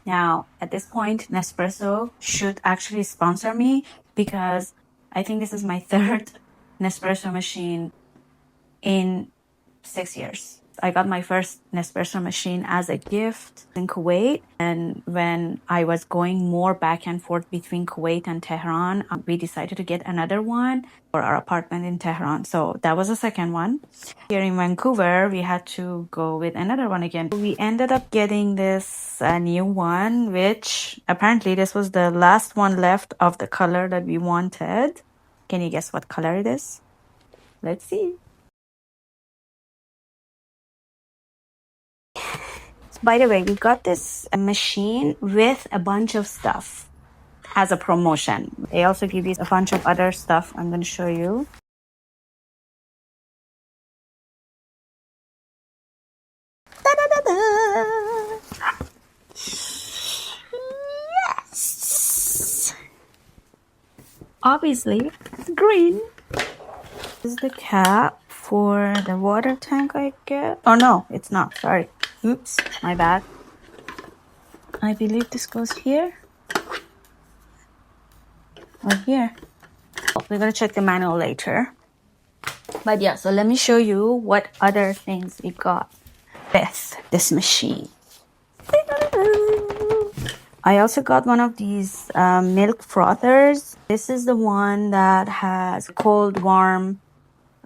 Now, at this point, Nespresso should actually sponsor me because I think this is my third Nespresso machine in 6 years. I got my first Nespresso machine as a gift in Kuwait. And when I was going more back and forth between Kuwait and Tehran, we decided to get another one for our apartment in Tehran. So that was the second one. Here in Vancouver, we had to go with another one again. We ended up getting this new one, which apparently this was the last one left of the color that we wanted. Can you guess what color it is? Let's see. By the way, we got this machine with a bunch of stuff as a promotion. They also give you a bunch of other stuff. I'm going to show you. Da-da-da-da! Yes! Obviously, it's green. This is the cap for the water tank I get. Oh, no, it's not. Sorry. Oops, my bad. I believe this goes here. Or here. We're going to check the manual later. But yeah, so let me show you what other things we got with this machine. I also got one of these milk frothers. This is the one that has cold, warm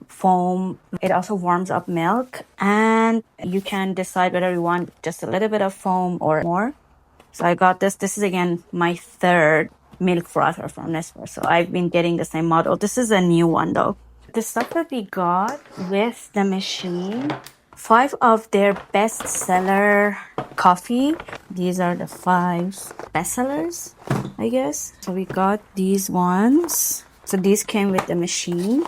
foam. It also warms up milk, and you can decide whether you want just a little bit of foam or more. So I got this. This is again my third milk frother from Nespresso. I've been getting the same model. This is a new one though. The stuff that we got with the machine, 5 of their bestseller coffee. These are the 5 bestsellers, I guess. So we got these ones. So these came with the machine.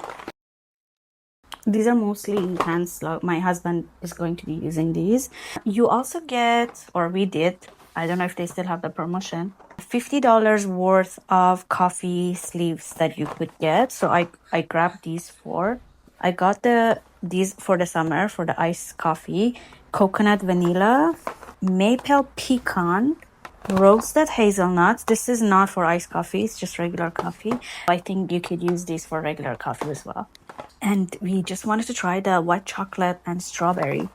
These are mostly intense. My husband is going to be using these. You also get, or we did, I don't know if they still have the promotion, $50 worth of coffee sleeves that you could get. So I grabbed these 4. I got these for the summer for the iced coffee. Coconut vanilla, maple pecan, roasted hazelnuts. This is not for iced coffee, it's just regular coffee. I think you could use these for regular coffee as well. And we just wanted to try the white chocolate and strawberry.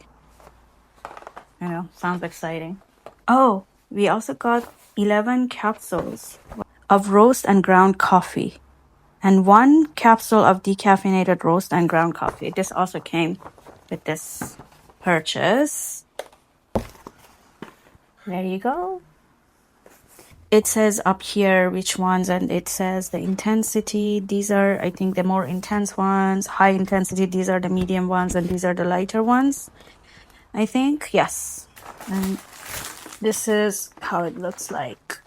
You know, sounds exciting. Oh, we also got 11 capsules of roast and ground coffee and 1 capsule of decaffeinated roast and ground coffee. This also came with this purchase. There you go. It says up here which ones, and it says the intensity. These are, I think, the more intense ones. High intensity, these are the medium ones, and these are the lighter ones, I think. Yes. And this is how it looks like.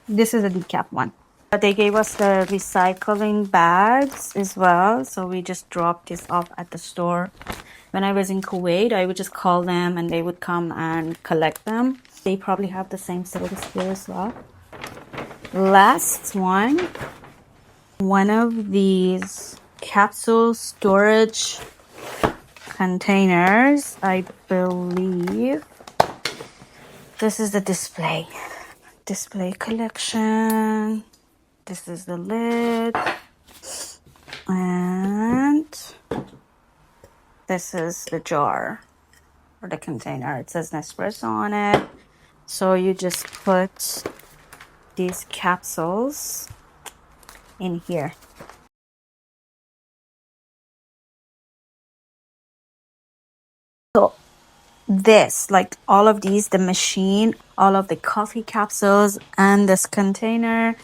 This is a decaf one. But they gave us the recycling bags as well, so we just dropped this off at the store. When I was in Kuwait, I would just call them and they would come and collect them. They probably have the same service here as well. Last one of these capsule storage containers, I believe. This is the display collection. This is the lid, and this is the jar or the container. It says Nespresso on it. So you just put these capsules in here. So this, like all of these, the machine, all of the coffee capsules, and this container,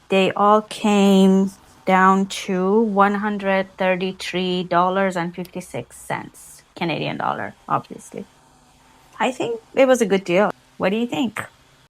they all came down to $133.56 Canadian dollar, obviously. I think it was a good deal. What do you think?